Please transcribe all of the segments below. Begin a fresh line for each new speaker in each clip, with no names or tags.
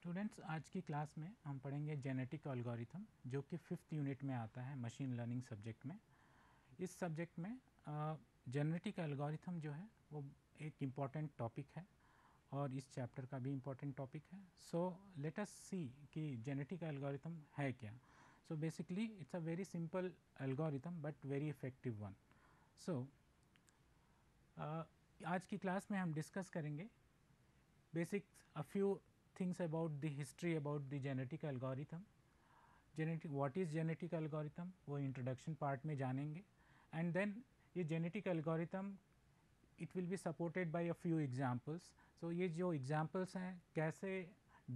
Students, आज की class में हम पढ़ेंगे जेनेटिक एल्गोरिथम, जो कि 5th यूनिट में आता है मशीन लर्निंग सब्जेक्ट में। इस सब्जेक्ट में जेनेटिक एल्गोरिथम जो है वो एक इम्पॉर्टेंट टॉपिक है और इस चैप्टर का भी इम्पॉर्टेंट टॉपिक है। सो लेट अस सी कि जेनेटिक एल्गोरिथम है क्या। So basically it's a very simple algorithm but very effective one. So आज की क्लास में हम डिस्कस करेंगे basics, a few things about the history about the genetic algorithm, genetic what is genetic algorithm वो introduction part में जानेंगे, and then ये genetic algorithm it will be supported by a few examples. So ये जो examples हैं कैसे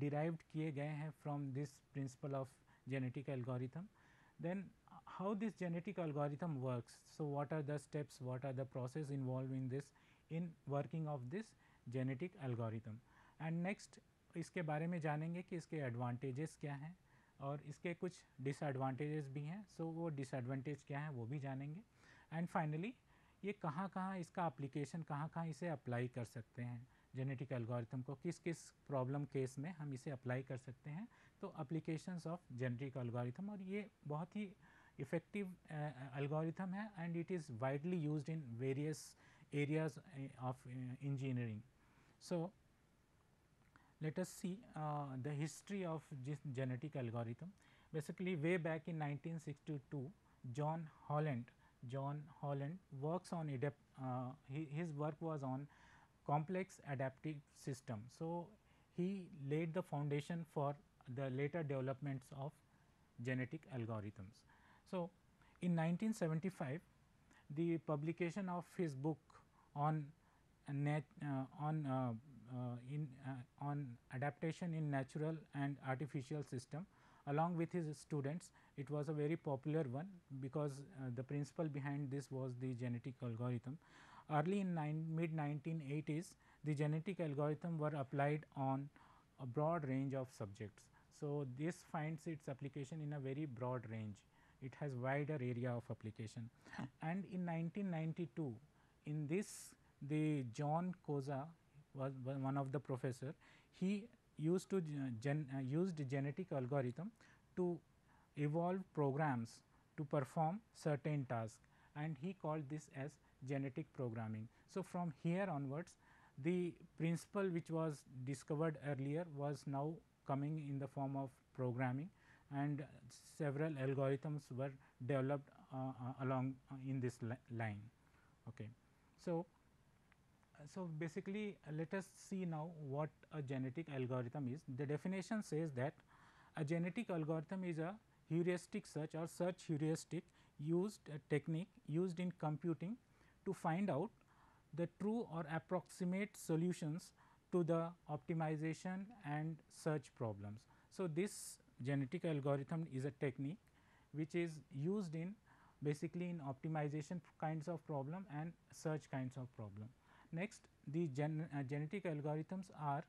derived किए गए हैं from this principle of genetic algorithm, then how this genetic algorithm works. So what are the steps, what are the process involved in this in working of this genetic algorithm. And next इसके बारे में जानेंगे कि इसके advantages क्या हैं और इसके कुछ डिसएडवांटेजेस भी हैं। सो वो डिसएडवांटेज क्या है वो भी जानेंगे। एंड फाइनली ये कहाँ कहाँ इसका एप्लीकेशन, कहाँ कहाँ इसे अप्लाई कर सकते हैं, जेनेटिक एल्गोरिथम को किस किस प्रॉब्लम केस में हम इसे अप्लाई कर सकते हैं। तो एप्लीकेशंस ऑफ जेनेटिक एल्गोरिथम, और ये बहुत ही इफ़ेक्टिव एल्गोरिथम है and it is widely used in various areas of engineering. So let us see the history of this genetic algorithm. Basically way back in 1962, John Holland works on his work was on complex adaptive system. So he laid the foundation for the later developments of genetic algorithms. So in 1975, the publication of his book on on adaptation in natural and artificial system along with his students. It was a very popular one because the principle behind this was the genetic algorithm. Early in mid 1980s, the genetic algorithm were applied on a broad range of subjects. So this finds its application in a very broad range. It has wider area of application. And in 1992, in this the John Koza was one of the professor. He used to used genetic algorithm to evolve programs to perform certain tasks, and he called this as genetic programming. So from here onwards, the principle which was discovered earlier was now coming in the form of programming, and several algorithms were developed along in this line. Okay. So basically let us see now what a genetic algorithm is. The definition says that a genetic algorithm is a heuristic search or search heuristic technique used in computing to find out the true or approximate solutions to the optimization and search problems. So this genetic algorithm is a technique which is used in basically in optimization kinds of problem and search kinds of problem. Next, the genetic algorithms are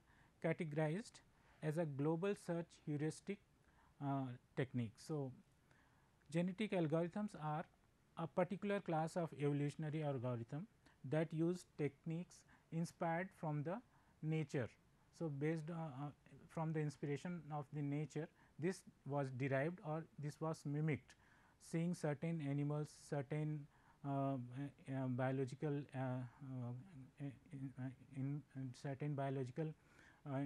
categorized as a global search heuristic technique. So genetic algorithms are a particular class of evolutionary algorithm that use techniques inspired from the nature. So based from the inspiration of the nature, this was derived or this was mimicked, seeing certain animals, certain biological in certain biological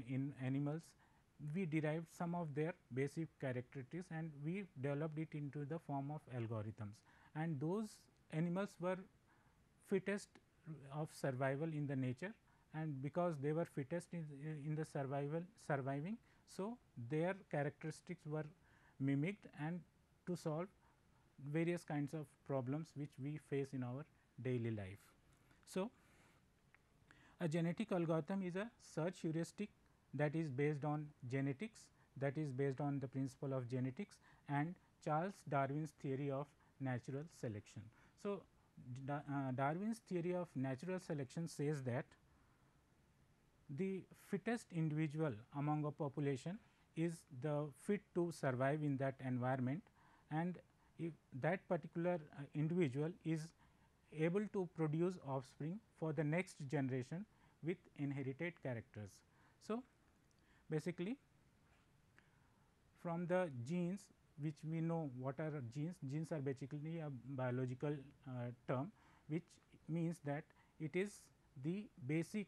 in animals, we derived some of their basic characteristics and we developed it into the form of algorithms, and those animals were fittest of survival in the nature, and because they were fittest in the surviving, so their characteristics were mimicked and to solve various kinds of problems which we face in our daily life. So a genetic algorithm is a search heuristic that is based on genetics, that is based on the principle of genetics and Charles Darwin's theory of natural selection. So Darwin's theory of natural selection says that the fittest individual among a population is the fit to survive in that environment, and if that particular individual is able to produce offspring for the next generation with inherited characters. So basically from the genes, which we know what are genes. Genes are basically a biological term, which means that it is the basic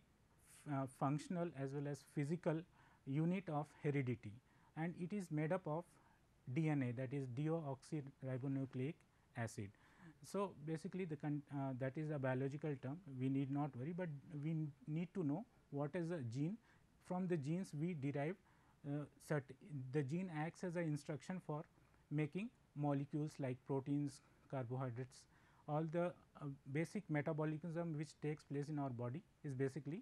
functional as well as physical unit of heredity, and it is made up of DNA, that is deoxyribonucleic acid. So, basically that is a biological term, we need not worry, but we need to know what is a gene. From the genes we derive the gene acts as an instruction for making molecules like proteins, carbohydrates. All the basic metabolism which takes place in our body is basically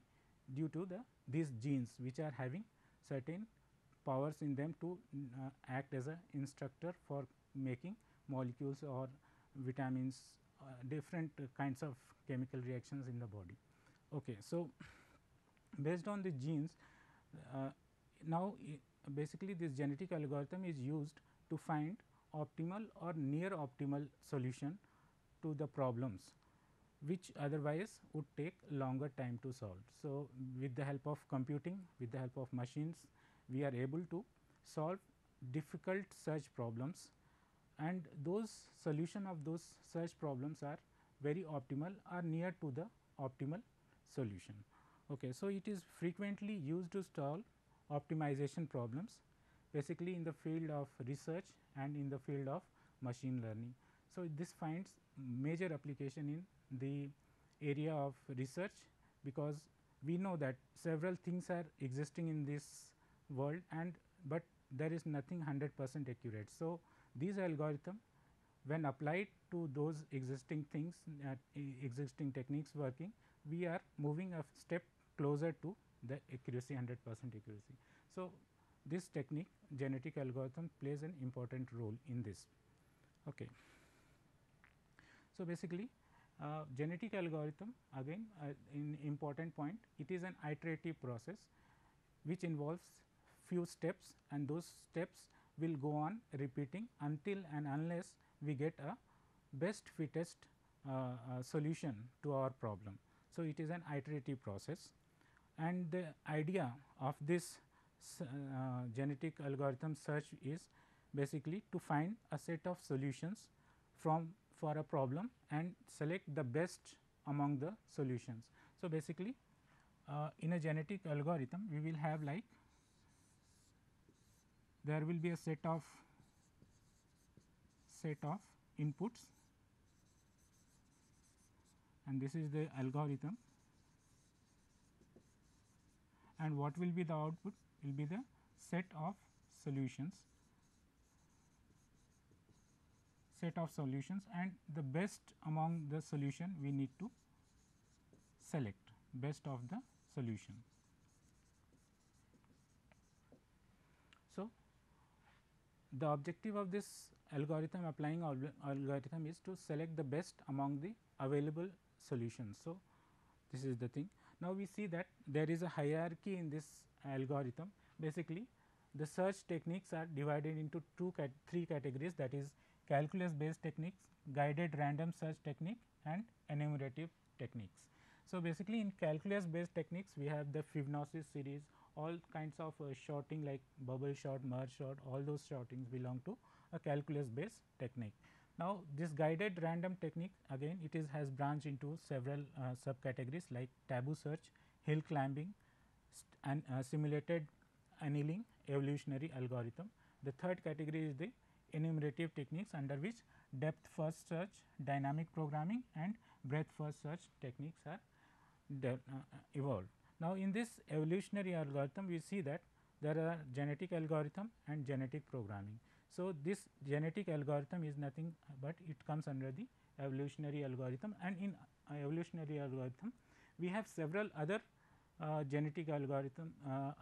due to these genes, which are having certain powers in them to act as a instructor for making molecules or vitamins, different kinds of chemical reactions in the body. Okay, so, based on the genes, now basically this genetic algorithm is used to find optimal or near optimal solution to the problems which otherwise would take longer time to solve. So, with the help of computing, with the help of machines, we are able to solve difficult search problems, and those solution of those search problems are very optimal or near to the optimal solution. Okay, so, it is frequently used to solve optimization problems, basically in the field of research and in the field of machine learning. So, this finds major application in the area of research, because we know that several things are existing in this world, and but there is nothing 100% accurate. So, these algorithm, when applied to those existing things, existing techniques working, we are moving a step closer to the accuracy, 100% accuracy. So, this technique, genetic algorithm, plays an important role in this. Okay. So, basically genetic algorithm, again in important point, it is an iterative process which involves few steps, and those steps will go on repeating until and unless we get a best fittest solution to our problem. So, it is an iterative process, and the idea of this genetic algorithm search is basically to find a set of solutions for a problem and select the best among the solutions. So, basically in a genetic algorithm we will have like, there will be a set of inputs, and this is the algorithm, and what will be the output will be the set of solutions, and the best among the solution we need to select best of the solution. So, the objective of this algorithm, applying algorithm, is to select the best among the available solutions. So, this is the thing. Now, we see that there is a hierarchy in this algorithm. Basically, the search techniques are divided into three categories, that is calculus based techniques, guided random search technique, and enumerative techniques. So, basically in calculus based techniques we have the Fibonacci series, all kinds of sorting like bubble sort, merge sort, all those sortings belong to a calculus based technique. Now, this guided random technique, again it is has branched into several subcategories like taboo search, hill climbing, and simulated annealing, evolutionary algorithm. The third category is the enumerative techniques, under which depth first search, dynamic programming, and breadth first search techniques are evolved. Now, in this evolutionary algorithm we see that there are genetic algorithm and genetic programming. So, this genetic algorithm is nothing but it comes under the evolutionary algorithm, and in evolutionary algorithm we have several other genetic algorithm,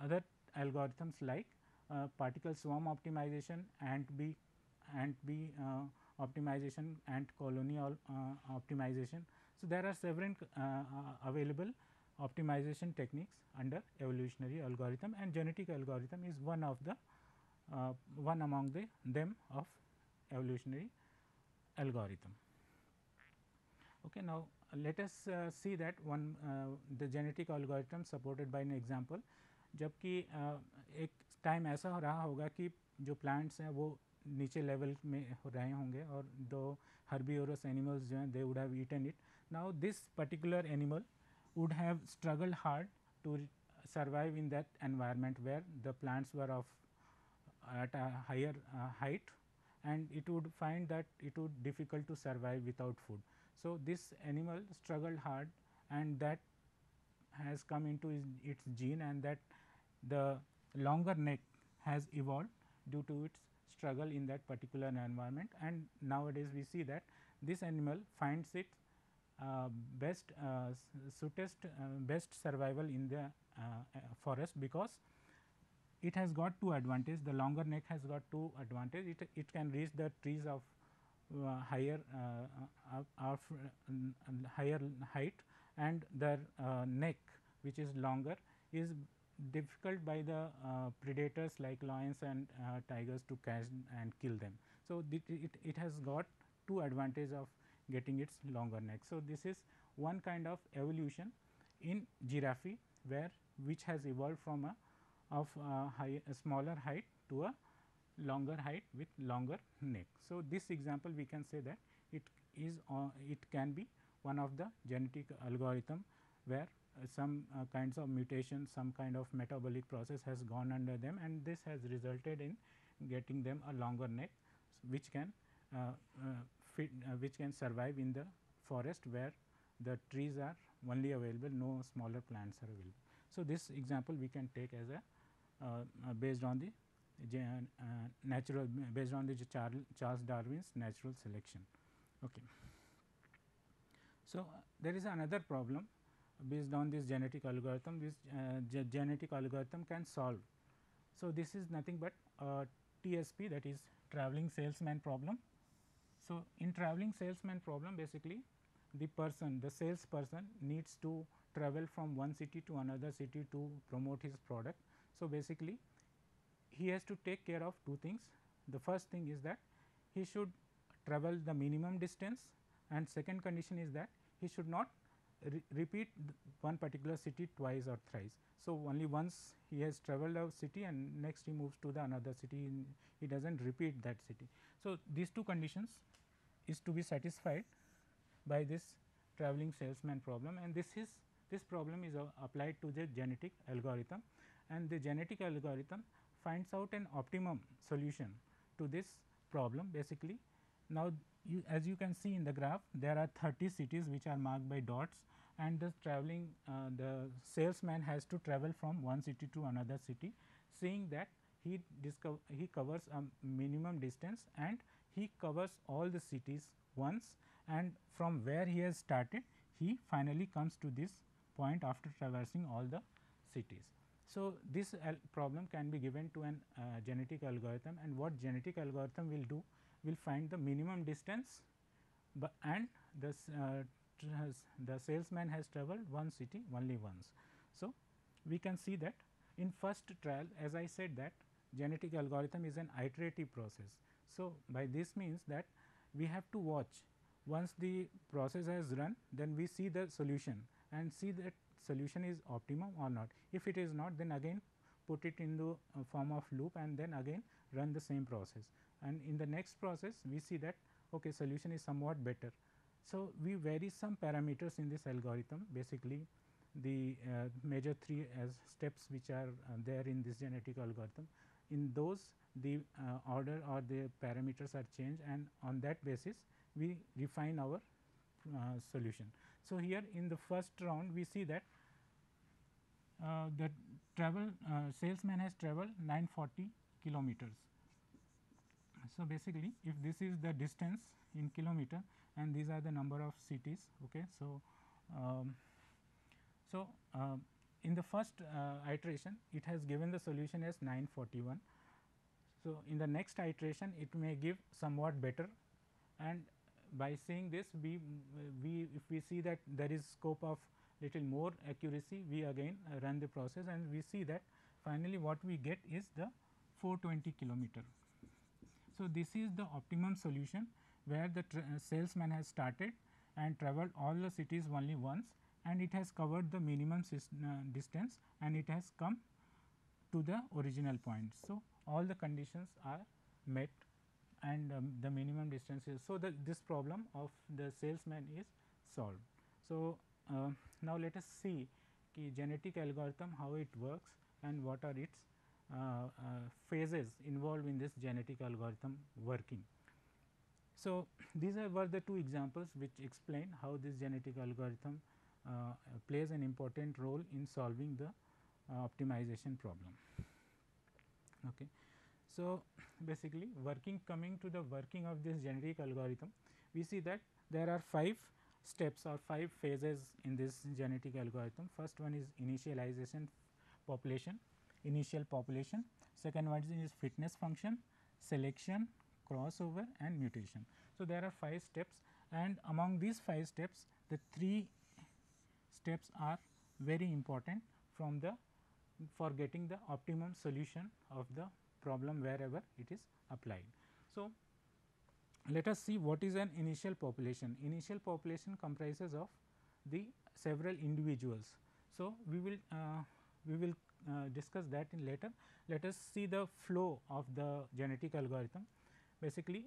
other algorithms like particle swarm optimization, ant bee optimization, ant colony optimization. So, there are several available optimization techniques under evolutionary algorithm, and genetic algorithm is one of the one among them of evolutionary algorithm. Okay, now, let us see that one the genetic algorithm supported by an example. जबकि एक time ऐसा रहा होगा कि जो plants हैं वो नीचे लेवल में रहे होंगे और दो हर्बीवोरस एनिमल्स जो हैं they would have eaten it. Now this particular animal would have struggled hard to survive in that environment where the plants were of at a higher height, and it would find that it would difficult to survive without food. So, this animal struggled hard, and that has come into its gene, and that the longer neck has evolved due to its struggle in that particular environment. And nowadays we see that this animal finds it best best survival in the forest, because it has got two advantage. The longer neck has got two advantage. It can reach the trees of higher higher height, and the neck which is longer is difficult by the predators like lions and tigers to catch and kill them. So, it has got two advantage of getting its longer neck. So, this is one kind of evolution in giraffe, where which has evolved from a smaller height to a longer height with longer neck. So, this example we can say that it is it can be one of the genetic algorithm, where some kinds of mutation, some kind of metabolic process has gone under them, and this has resulted in getting them a longer neck, which can which can survive in the forest where the trees are only available, no smaller plants are available. So, this example we can take as a based on the natural, based on the Charles Darwin's natural selection. Okay. So, there is another problem based on this genetic algorithm, this genetic algorithm can solve. So, this is nothing but TSP, that is traveling salesman problem. So, in traveling salesman problem, basically the person, the salesperson needs to travel from one city to another city to promote his product. So, basically he has to take care of two things. The first thing is that he should travel the minimum distance, and second condition is that he should not repeat one particular city twice or thrice. So, only once he has traveled a city and next he moves to the another city, he does not repeat that city. So, these two conditions is to be satisfied by this traveling salesman problem, and this problem is applied to the genetic algorithm, and the genetic algorithm finds out an optimum solution to this problem. Basically, now as you can see in the graph, there are 30 cities which are marked by dots, and the traveling the salesman has to travel from one city to another city, seeing that he covers a minimum distance, and he covers all the cities once, and from where he has started he finally comes to this point after traversing all the cities. So, this problem can be given to an genetic algorithm, and what genetic algorithm will do, will find the minimum distance, and the salesman has traveled one city only once. So, we can see that in first trial, as I said, that genetic algorithm is an iterative process. So, by this means that we have to watch, once the process has run, then we see the solution and see that solution is optimum or not. If it is not, then again put it in the form of loop, and then again run the same process, and in the next process we see that okay, solution is somewhat better. So, we vary some parameters in this algorithm, basically the major three as steps which are there in this genetic algorithm. In those, the order or the parameters are changed, and on that basis we refine our solution. So, here in the first round we see that the salesman has traveled 940 kilometers. So, basically if this is the distance in kilometer and these are the number of cities. Okay. So, in the first iteration it has given the solution as 941. So, in the next iteration it may give somewhat better, and by seeing this we if we see that there is scope of little more accuracy, we again run the process, and we see that finally what we get is the 420 kilometer. So, this is the optimum solution, where the salesman has started and traveled all the cities only once, and it has covered the minimum distance, and it has come to the original point. So, all the conditions are met and the minimum distance is. So, this problem of the salesman is solved. So, now let us see ki genetic algorithm how it works and what are its phases involved in this genetic algorithm working. So, these were the two examples which explain how this genetic algorithm plays an important role in solving the optimization problem. Okay. So, basically coming to the working of this genetic algorithm, we see that there are 5 steps or 5 phases in this genetic algorithm. First one is initialization population, initial population. Second one is fitness function, selection, crossover and mutation. So, there are 5 steps, and among these 5 steps the 3 steps are very important from the for getting the optimum solution of the problem wherever it is applied. So, let us see what is an initial population. Initial population comprises of the several individuals. So, we will discuss that in later. Let us see the flow of the genetic algorithm. Basically,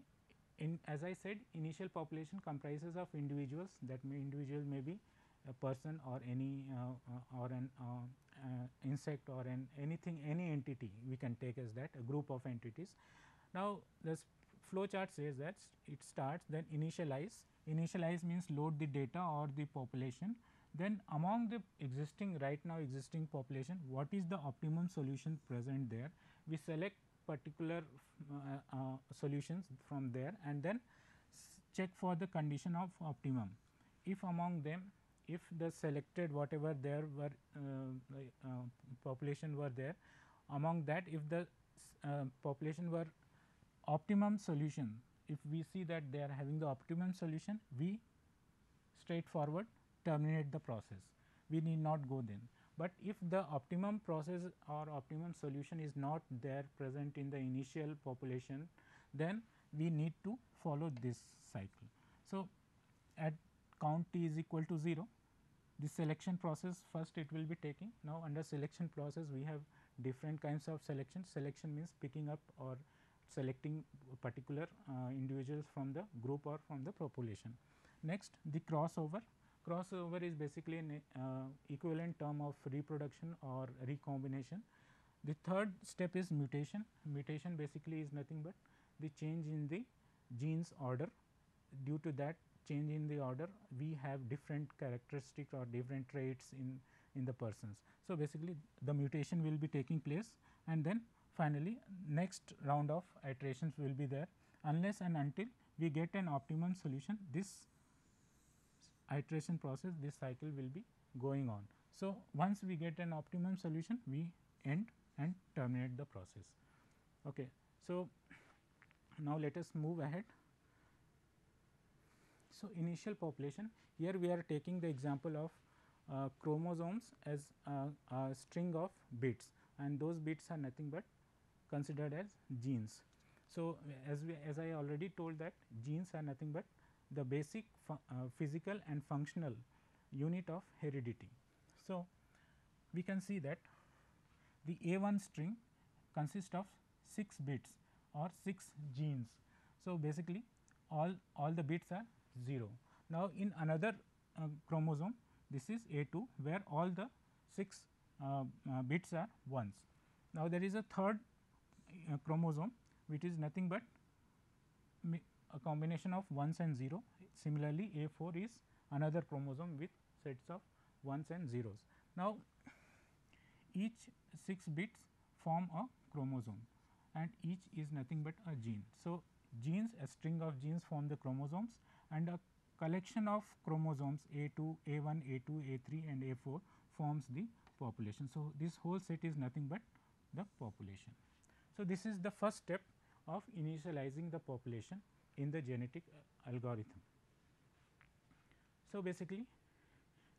as I said, initial population comprises of individuals, that individual may be a person or any or an insect or anything, any entity we can take as that, a group of entities. Now, this flow chart says that it starts, then initialize means load the data or the population, then among the right now existing population, what is the optimum solution present there, we select particular solutions from there and then check for the condition of optimum. If among them, if the selected whatever there were population were there, among that if the population were optimum solution, if we see that they are having the optimum solution, we straightforward terminate the process, we need not go then. But if the optimum process or optimum solution is not there present in the initial population, then we need to follow this cycle. So, at count t is equal to 0, the selection process first it will be taking. Now, under selection process we have different kinds of selection. Selection means picking up or selecting particular individuals from the group or from the population. Next, the crossover. Crossover is basically an equivalent term of reproduction or recombination. The third step is mutation. Mutation basically is nothing but the change in the genes order. Due to that change in the order, we have different characteristics or different traits in the persons. So, basically the mutation will be taking place, and then finally next round of iterations will be there, unless and until we get an optimum solution. This iteration process, this cycle will be going on. So, once we get an optimum solution, we end and terminate the process. Okay. So, now let us move ahead. So, initial population, here we are taking the example of chromosomes as a string of bits, and those bits are nothing but considered as genes. So, as I already told that genes are nothing but the basic physical and functional unit of heredity. So, we can see that the A1 string consists of 6 bits or 6 genes. So, basically all the bits are 0. Now, in another chromosome, this is A2 where all the 6 bits are ones. Now, there is a third chromosome which is nothing but a combination of ones and 0. Similarly, A4 is another chromosome with sets of ones and zeros. Now, each 6 bits form a chromosome and each is nothing but a gene. So, genes, a string of genes form the chromosomes, and a collection of chromosomes A2, A1, A2, A3 and A4 forms the population. So, this whole set is nothing but the population. So, this is the first step of initializing the population in the genetic algorithm. So, basically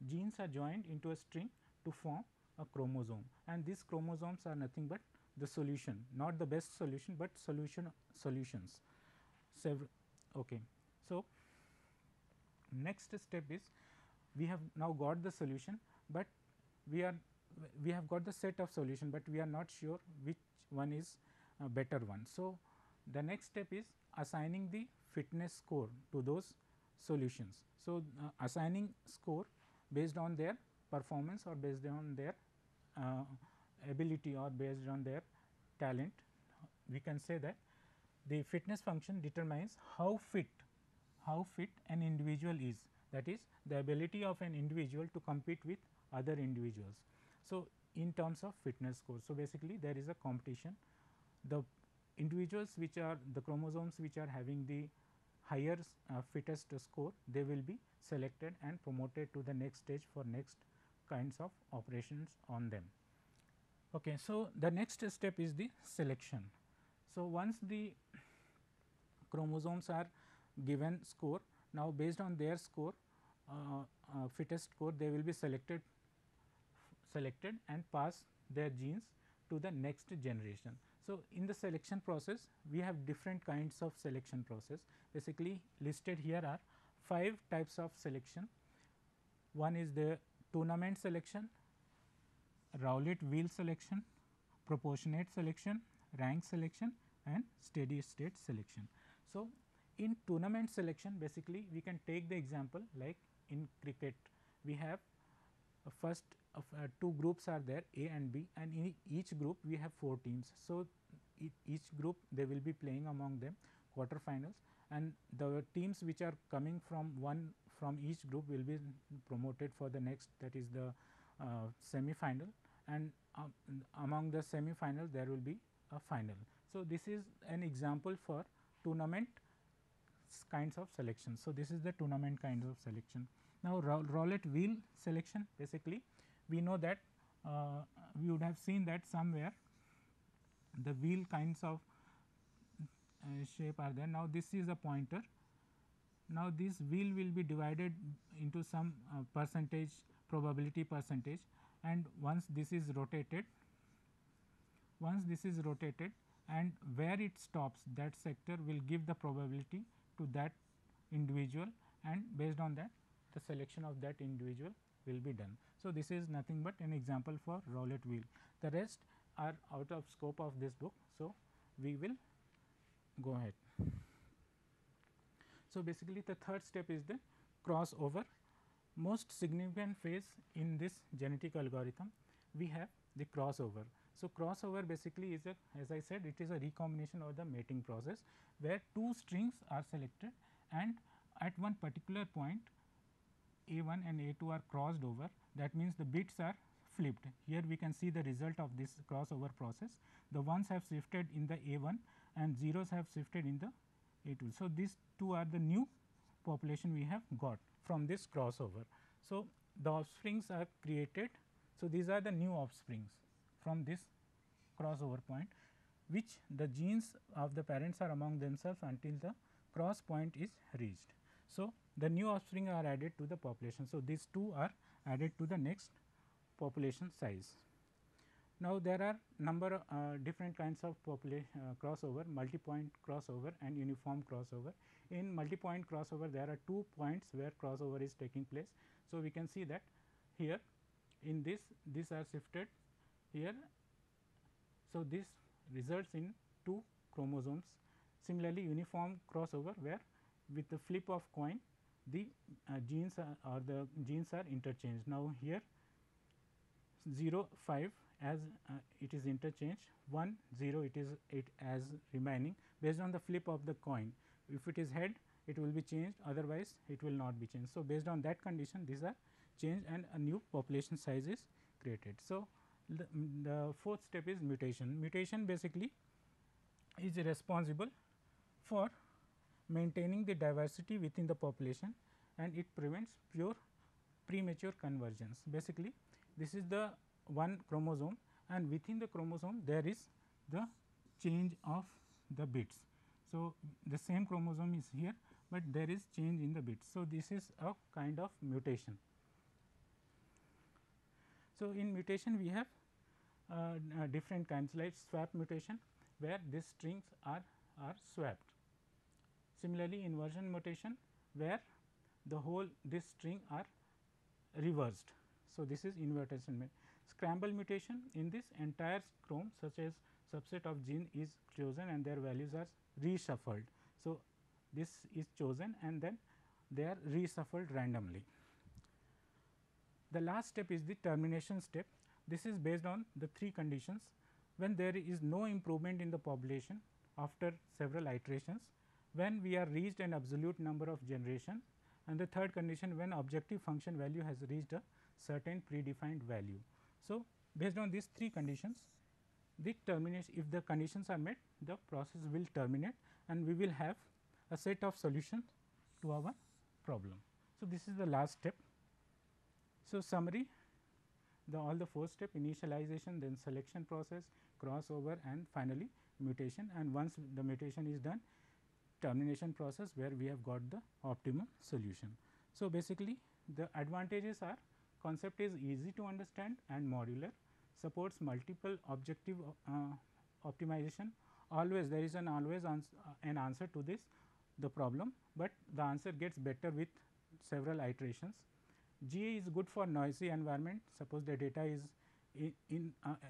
genes are joined into a string to form a chromosome, and these chromosomes are nothing but the solution, not the best solution, but solutions. Okay. So, next step is we have now got the solution, but we have got the set of solution, but we are not sure which one is better one. So, the next step is assigning the fitness score to those solutions. So, assigning score based on their performance or based on their uh, ability or based on their talent. We can say that the fitness function determines how fit an individual is, that is the ability of an individual to compete with other individuals. So, in terms of fitness score, so basically there is a competition. The individuals which are the chromosomes which are having the higher fittest score, they will be selected and promoted to the next stage for next kinds of operations on them. Okay, so, the next step is the selection. So, once the chromosomes are given score, now based on their score, fittest score, they will be selected and pass their genes to the next generation. So, in the selection process, we have different kinds of selection process. Basically listed here are 5 types of selection. One is the tournament selection, Rowlett wheel selection, proportionate selection, rank selection and steady state selection. So, in tournament selection, basically we can take the example like in cricket, we have first of 2 groups are there, A and B, and in each group we have 4 teams. So, each group they will be playing among them quarterfinals, and the teams which are coming from each group will be promoted for the next, that is the semi-final, and among the semi-final there will be a final. So, this is an example for tournament kinds of selection. So, this is the tournament kinds of selection. Now, Rowlett wheel selection, basically we know that we would have seen that somewhere the wheel kinds of shape are there. Now, this is a pointer. Now, this wheel will be divided into some percentage, probability percentage, and once this is rotated, and where it stops, that sector will give the probability to that individual, and based on that the selection of that individual will be done. So, this is nothing but an example for Rowlett wheel. The rest are out of scope of this book. So, we will go ahead. So, basically the third step is the crossover. Most significant phase in this genetic algorithm, we have the crossover. So, crossover basically is a, as I said, it is a recombination or the mating process, where 2 strings are selected and at one particular point A1 and A2 are crossed over. That means the bits are flipped. Here we can see the result of this crossover process. The ones have shifted in the A1 and zeros have shifted in the A2. So, these two are the new population we have got from this crossover. So, the offsprings are created. So, these are the new offsprings from this crossover point, which the genes of the parents are among themselves until the cross point is reached. So, the new offspring are added to the population. So, these two are added to the next population size. Now, there are number different kinds of crossover, multi-point crossover and uniform crossover. In multi-point crossover, there are 2 points where crossover is taking place. So, we can see that here in this, these are shifted here. So, this results in 2 chromosomes. Similarly, uniform crossover, where with the flip of coin the genes or the genes are interchanged. Now, here 0 5 as it is interchanged, 1 0 it as remaining based on the flip of the coin. If it is head, it will be changed, otherwise it will not be changed. So, based on that condition, these are changed and a new population size is created. So, the fourth step is mutation. Mutation basically is responsible for maintaining the diversity within the population, and it prevents premature convergence. Basically, this is the one chromosome, and within the chromosome there is the change of the bits. So, the same chromosome is here, but there is change in the bits. So, this is a kind of mutation. So, in mutation we have different kinds, like swap mutation, where these strings are swapped. Similarly, inversion mutation, where the whole this string are reversed. So, this is inversion. Scramble mutation, in this entire chrome such as subset of gene is chosen and their values are reshuffled. So, this is chosen and then they are reshuffled randomly. The last step is the termination step. This is based on the three conditions. When there is no improvement in the population after several iterations, when we are reached an absolute number of generation, and the third condition when objective function value has reached a certain predefined value. So, based on these three conditions, the termination, if the conditions are met, the process will terminate and we will have a set of solutions to our problem. So, this is the last step. So, summary, all the four step: initialization, then selection process, crossover and finally mutation, and once the mutation is done, termination process where we have got the optimum solution. So, basically the advantages are concept is easy to understand and modular, supports multiple objective optimization. Always there is an answer to this the problem, but the answer gets better with several iterations. GA is good for noisy environment. Suppose the data is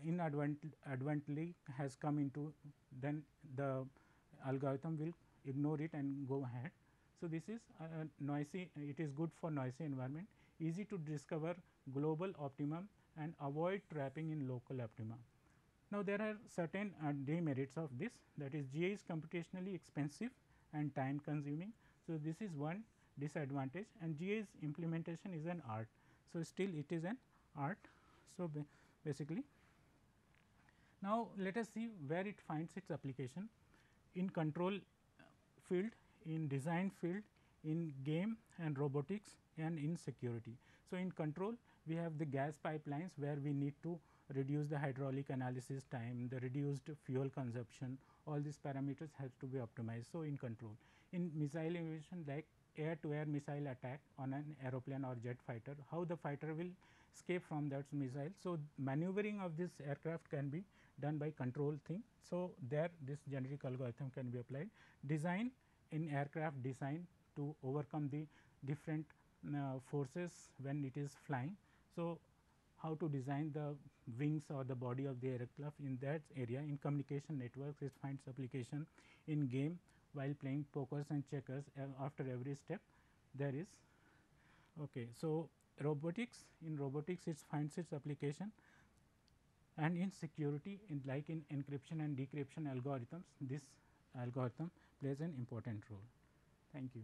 inadvertently has come into, then the algorithm will ignore it and go ahead. So, this is noisy, it is good for noisy environment, easy to discover global optimum and avoid trapping in local optima. Now, there are certain demerits of this, that is GA is computationally expensive and time consuming. So, this is one disadvantage, and GA's implementation is an art. So, still it is an art. So, basically now let us see where it finds its application in control field, in design field, in game and robotics, and in security. So, in control we have the gas pipelines where we need to reduce the hydraulic analysis time, the reduced fuel consumption, all these parameters have to be optimized. So, in control. In missile aviation, like air to air missile attack on an aeroplane or jet fighter, how the fighter will escape from that missile. So, maneuvering of this aircraft can be done by control thing. So, there this genetic algorithm can be applied. Design, in aircraft design to overcome the different forces when it is flying. So, how to design the wings or the body of the aircraft in that area. In communication networks, it finds application in game while playing pokers and checkers. After every step there is okay. So, robotics, in robotics it finds its application, and in security, in like in encryption and decryption algorithms, this algorithm plays an important role. Thank you.